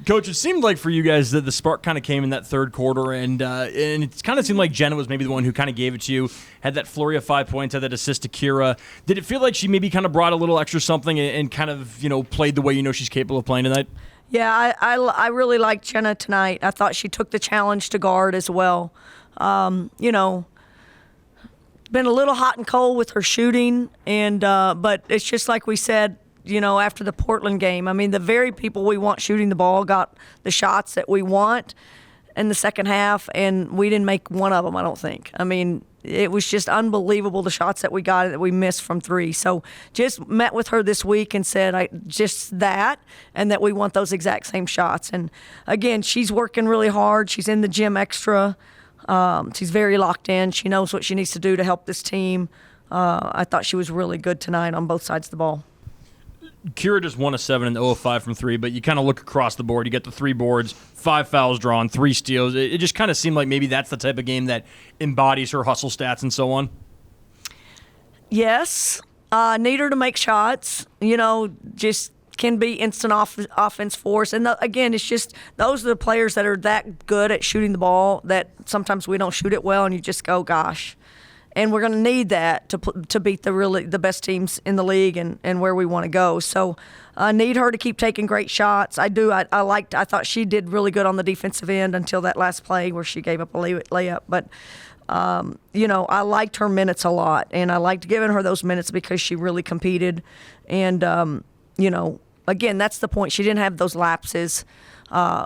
Coach, it seemed like for you guys that the spark kind of came in that third quarter, and it kind of seemed like Jenna was maybe the one who kind of gave it to you, had that flurry of 5 points, had that assist to Kira. Did it feel like she maybe kind of brought a little extra something and kind of, played the way she's capable of playing tonight? Yeah, I really liked Jenna tonight. I thought she took the challenge to guard as well. Been a little hot and cold with her shooting, and but it's just like we said, after the Portland game. I mean, the very people we want shooting the ball got the shots that we want in the second half, and we didn't make one of them, I don't think. I mean, it was just unbelievable, the shots that we got that we missed from three. So just met with her this week and said and that we want those exact same shots. And, again, she's working really hard. She's in the gym extra. She's very locked in. She knows what she needs to do to help this team. I thought she was really good tonight on both sides of the ball. Kira just 1 of 7 and 0 of 5 from 3, but you kind of look across the board. You get the 3 boards, 5 fouls drawn, 3 steals. It just kind of seemed like maybe that's the type of game that embodies her hustle stats and so on. Yes. Need her to make shots. Just can be instant offense for us. And, again, it's just those are the players that are that good at shooting the ball that sometimes we don't shoot it well, and you just go, gosh. And we're going to need that to beat the best teams in the league and where we want to go. So I need her to keep taking great shots. I do. I thought she did really good on the defensive end until that last play where she gave up a layup. But, I liked her minutes a lot, and I liked giving her those minutes because she really competed. And, again, that's the point. She didn't have those lapses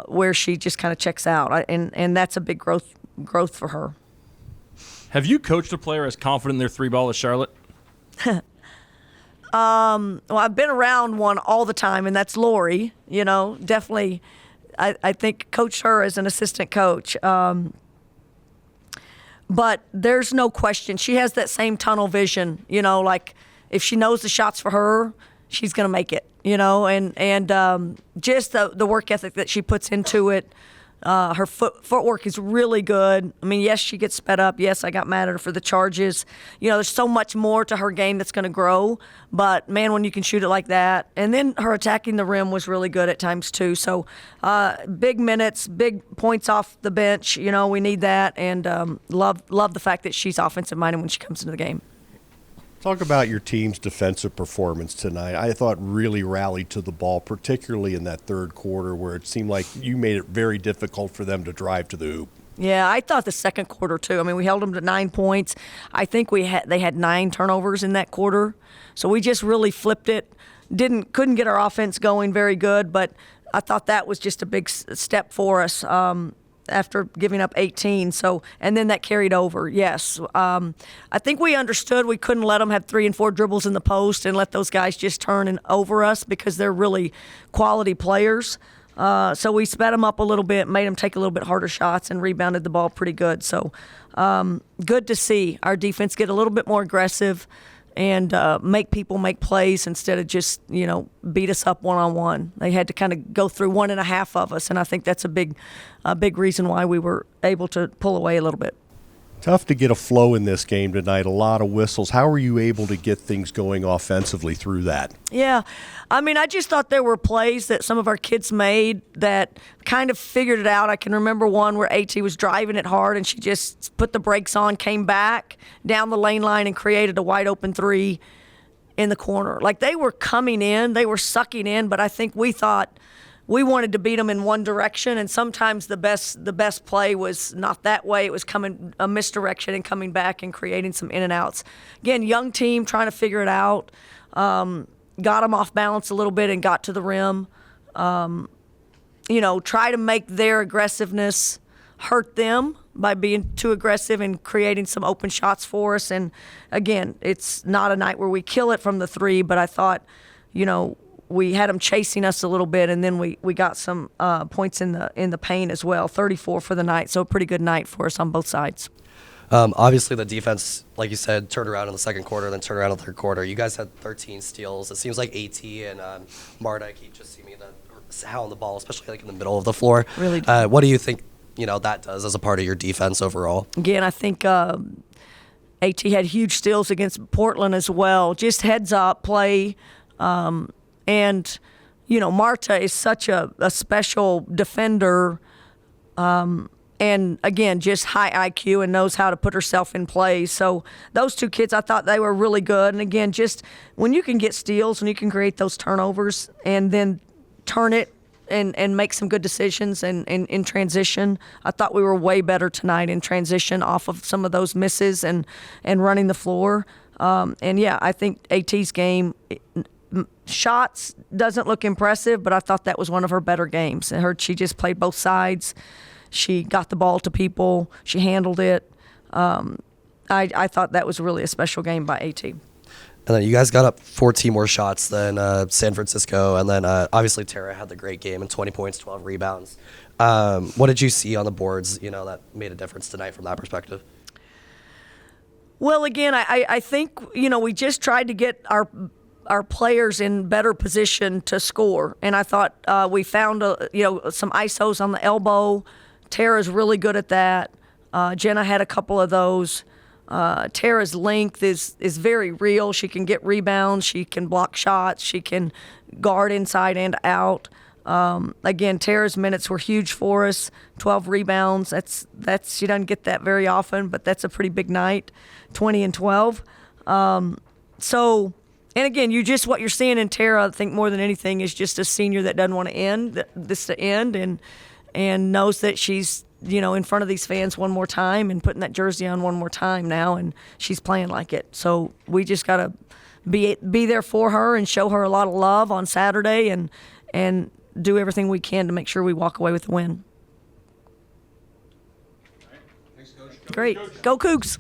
where she just kind of checks out. And that's a big growth for her. Have you coached a player as confident in their 3-ball as Charlotte? Well, I've been around one all the time, and that's Lori. Definitely, I think coached her as an assistant coach. But there's no question. She has that same tunnel vision, like if she knows the shots for her, she's going to make it, and just the work ethic that she puts into it. Her footwork is really good. I mean, yes, she gets sped up. Yes, I got mad at her for the charges. There's so much more to her game that's going to grow. But, man, when you can shoot it like that. And then her attacking the rim was really good at times, too. So, big minutes, big points off the bench. We need that. And love the fact that she's offensive-minded when she comes into the game. Talk about your team's defensive performance tonight. I thought really rallied to the ball, particularly in that third quarter where it seemed like you made it very difficult for them to drive to the hoop. Yeah, I thought the second quarter, too. I mean, we held them to 9 points. I think they had 9 turnovers in that quarter. So we just really flipped it. Couldn't get our offense going very good, but I thought that was just a big step for us. After giving up 18. And then that carried over, yes. I think we understood we couldn't let them have 3 and 4 dribbles in the post and let those guys just turn and over us because they're really quality players. So we sped them up a little bit, made them take a little bit harder shots, and rebounded the ball pretty good. So good to see our defense get a little bit more aggressive and make people make plays instead of just, beat us up one-on-one. They had to kind of go through 1.5 of us, and I think that's a big reason why we were able to pull away a little bit. Tough to get a flow in this game tonight, a lot of whistles. How were you able to get things going offensively through that? Yeah. I mean, I just thought there were plays that some of our kids made that kind of figured it out. I can remember one where AT was driving it hard and she just put the brakes on, came back down the lane line and created a wide open 3 in the corner. Like they were coming in, they were sucking in, but I think we thought we wanted to beat them in one direction, and sometimes the best play was not that way. It was coming a misdirection and coming back and creating some in and outs. Again, young team trying to figure it out. Got them off balance a little bit and got to the rim. Try to make their aggressiveness hurt them by being too aggressive and creating some open shots for us. And again, it's not a night where we kill it from the 3, but I thought, we had them chasing us a little bit, and then we got some points in the paint as well. 34 for the night, so a pretty good night for us on both sides. Obviously, the defense, like you said, turned around in the second quarter, then turned around in the third quarter. You guys had 13 steals. It seems like AT and Marta keep just seeming to hound the ball, especially like in the middle of the floor. Really. What do you think that does as a part of your defense overall? Again, I think AT had huge steals against Portland as well. Just heads up play. And, Marta is such a special defender. And again, just high IQ and knows how to put herself in play. So those two kids, I thought they were really good. And again, just when you can get steals, when you can create those turnovers and then turn it and make some good decisions and in transition, I thought we were way better tonight in transition off of some of those misses and running the floor. And yeah, I think AT's game, shots doesn't look impressive, but I thought that was one of her better games. She just played both sides. She got the ball to people. She handled it. I thought that was really a special game by AT. And then you guys got up 14 more shots than San Francisco. And then obviously Tara had the great game and 20 points, 12 rebounds. What did you see on the boards, that made a difference tonight from that perspective? Well, again, I think, we just tried to get our players in better position to score. And I thought we found, some ISOs on the elbow. Tara's really good at that. Jenna had a couple of those. Tara's length is very real. She can get rebounds. She can block shots. She can guard inside and out. Again, Tara's minutes were huge for us. 12 rebounds. She doesn't get that very often, but that's a pretty big night. 20 and 12. And again, what you're seeing in Tara, I think more than anything, is just a senior that doesn't want to end and knows that she's, in front of these fans one more time and putting that jersey on one more time now, and she's playing like it. So we just got to be there for her and show her a lot of love on Saturday and do everything we can to make sure we walk away with the win. Thanks, Coach. Great. Go Cougs.